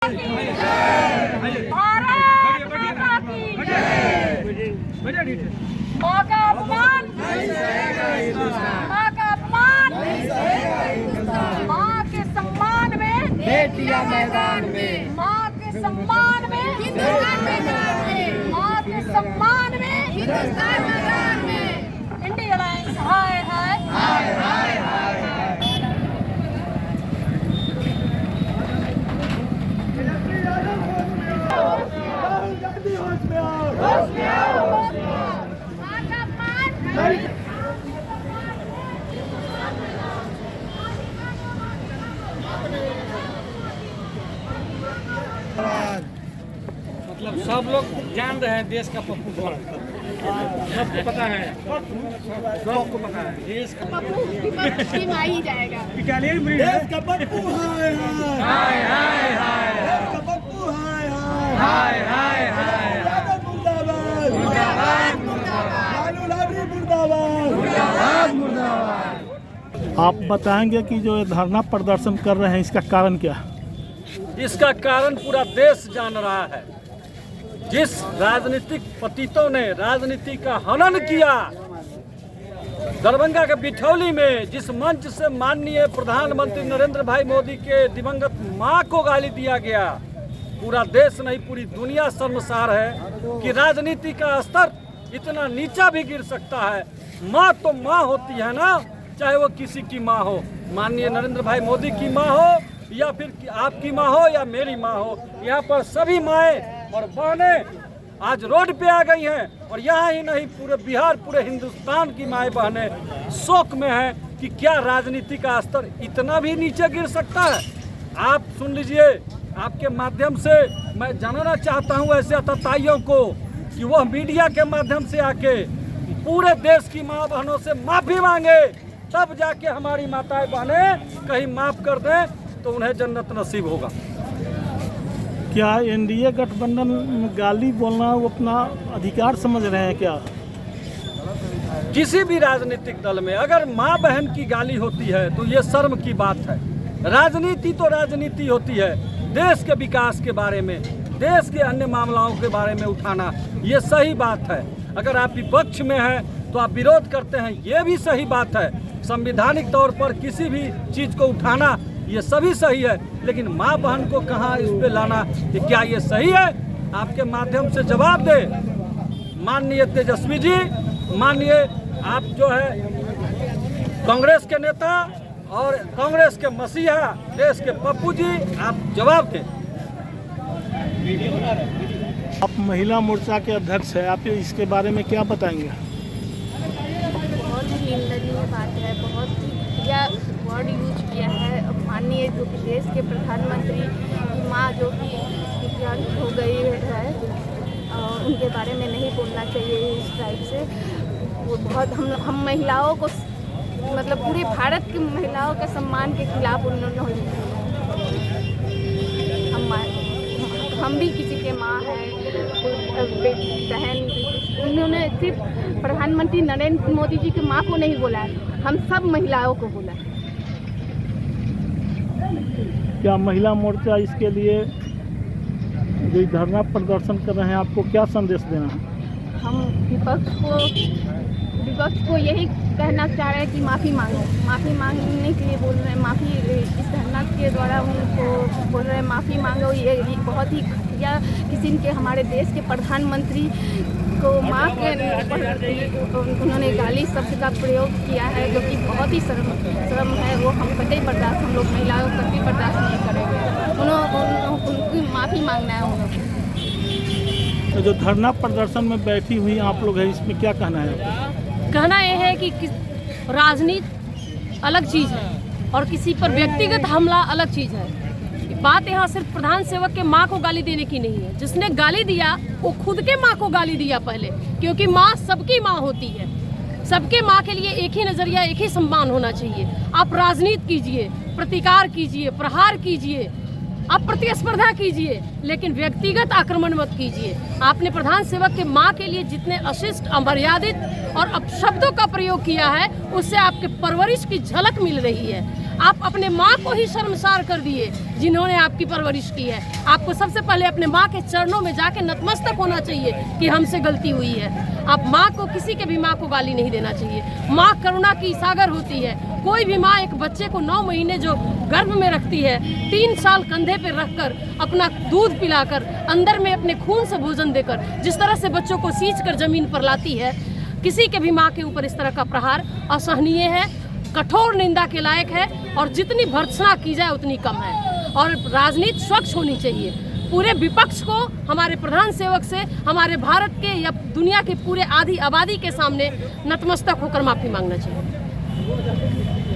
माँ का अपमान नहीं सहेगा हिंदुस्तान। माँ का अपमान नहीं सहेगा हिंदुस्तान। माँ के सम्मान में बेटियां मैदान में। माँ के सम्मान में हिंदुस्तान मैदान में। माँ के सम्मान में हिंदुस्तान मैदान में। इंडिया अलायंस हाय हाय हाय हाय हाय। मतलब सब लोग जान रहे हैं देश का पप्पू कौन है। सबको पता है, सबको पता है देश का पप्पू विपक्ष की माँ ही जाएगा। देश का पप्पू हाय हाय हाय हाय देश का पप्पू हाय हाय हाय हाय यादव मुर्दाबाद मुर्दाबाद मुर्दाबाद। लालू लाबरी मुर्दाबाद मुर्दाबाद मुर्दाबाद। आप बताएंगे कि जो ये धरना प्रदर्शन कर रहे हैं इसका कारण क्या है? इसका कारण पूरा देश जान रहा है। जिस राजनीतिक पतितों ने राजनीति का हनन किया, दरभंगा के बिठौली में जिस मंच से माननीय प्रधानमंत्री नरेंद्र भाई मोदी के दिवंगत मां को गाली दिया गया, पूरा देश नहीं पूरी दुनिया शर्मसार है कि राजनीति का स्तर इतना नीचा भी गिर सकता है। मां तो मां होती है ना, चाहे वो किसी की मां हो, माननीय नरेंद्र भाई मोदी की मां हो या फिर आपकी माँ हो या मेरी माँ हो। यहाँ पर सभी माएँ और बहनें आज रोड पे आ गई हैं और यहाँ ही नहीं पूरे बिहार पूरे हिंदुस्तान की माएँ बहनें शोक में हैं कि क्या राजनीति का स्तर इतना भी नीचे गिर सकता है। आप सुन लीजिए, आपके माध्यम से मैं जानना चाहता हूँ ऐसे अतताइयों को कि वह मीडिया के माध्यम से आके पूरे देश की माँ बहनों से माफ़ी मांगे, तब जाके हमारी माताएं बहनें कहीं माफ़ कर दें तो उन्हें जन्नत नसीब होगा। क्या एनडीए गठबंधन में गाली बोलना वो अपना अधिकार समझ रहे हैं क्या? किसी भी राजनीतिक दल में अगर माँ बहन की गाली होती है तो ये शर्म की बात है। राजनीति तो राजनीति होती है, देश के विकास के बारे में, देश के अन्य मामलों के बारे में उठाना ये सही बात है। अगर आप विपक्ष में हैं तो आप विरोध करते हैं, ये भी सही बात है। संवैधानिक तौर पर किसी भी चीज़ को उठाना ये सभी सही है, लेकिन माँ बहन को कहाँ इस पे लाना, ये क्या ये सही है? आपके माध्यम से जवाब दे माननीय तेजस्वी जी, माननीय आप जो है कांग्रेस के नेता और कांग्रेस के मसीहा देश के पप्पू जी, आप जवाब दें। आप महिला मोर्चा के अध्यक्ष हैं, आप इसके बारे में क्या बताएंगे? बहुत ही निंदनीय बात है, बहुत ही या वर्ड यूज किया है। माननीय जो कि देश के प्रधानमंत्री की माँ जो कि दिव्यांग हो गई है और उनके बारे में नहीं बोलना चाहिए इस टाइप से। वो बहुत हम महिलाओं को मतलब पूरे भारत की महिलाओं के सम्मान के खिलाफ उन्होंने हम भी किसी के माँ हैं, बहन। उन्होंने सिर्फ प्रधानमंत्री नरेंद्र मोदी जी की माँ को नहीं बोला है, हम सब महिलाओं को बोला है। क्या महिला मोर्चा इसके लिए जो धरना प्रदर्शन कर रहे हैं आपको क्या संदेश देना है? हम विपक्ष को यही कहना चाह रहे हैं कि माफ़ी मांगो। माफ़ी मांगने के लिए बोल रहे हैं, माफ़ी इस धरना के द्वारा उनको बोल रहे हैं माफ़ी मांगो। ये बहुत ही घटिया किस्म के हमारे देश के प्रधानमंत्री को माँ के उन्होंने गाली शब्द का प्रयोग किया है, जो कि बहुत ही शर्म है। वो हम कतई बर्दाश्त, हम लोग महिलाओं कभी बर्दाश्त नहीं करेंगे। उनकी माफ़ी मांगना है उन्होंने। तो जो धरना प्रदर्शन में बैठी हुई आप लोग हैं, इसमें क्या कहना है? कहना यह है कि राजनीति अलग चीज़ है और किसी पर व्यक्तिगत हमला अलग चीज़ है। बात यहाँ सिर्फ प्रधान सेवक के माँ को गाली देने की नहीं है। जिसने गाली दिया वो खुद के माँ को गाली दिया पहले, क्योंकि माँ सबकी माँ होती है। सबके माँ के लिए एक ही नज़रिया, एक ही सम्मान होना चाहिए। आप राजनीति कीजिए, प्रतिकार कीजिए, प्रहार कीजिए, आप प्रतिस्पर्धा कीजिए, लेकिन व्यक्तिगत आक्रमण मत कीजिए। आपने प्रधान सेवक के माँ के लिए जितने अशिष्ट, अमर्यादित और अपशब्दों का प्रयोग किया है, उससे आपके परवरिश की झलक मिल रही है। आप अपने माँ को ही शर्मसार कर दिए जिन्होंने आपकी परवरिश की है। आपको सबसे पहले अपने माँ के चरणों में जाके नतमस्तक होना चाहिए कि हमसे गलती हुई है। आप माँ को, किसी के भी माँ को गाली नहीं देना चाहिए। माँ करुणा की सागर होती है। कोई भी माँ एक बच्चे को 9 महीने जो गर्भ में रखती है, 3 साल कंधे पे रखकर, अपना दूध पिलाकर, अंदर में अपने खून से भोजन देकर, जिस तरह से बच्चों को सींच कर जमीन पर लाती है, किसी के भी माँ के ऊपर इस तरह का प्रहार असहनीय है, कठोर निंदा के लायक है, और जितनी भर्त्सना की जाए उतनी कम है। और राजनीति स्वच्छ होनी चाहिए। पूरे विपक्ष को हमारे प्रधान सेवक से, हमारे भारत के या दुनिया के पूरे आधी आबादी के सामने नतमस्तक होकर माफ़ी मांगना चाहिए।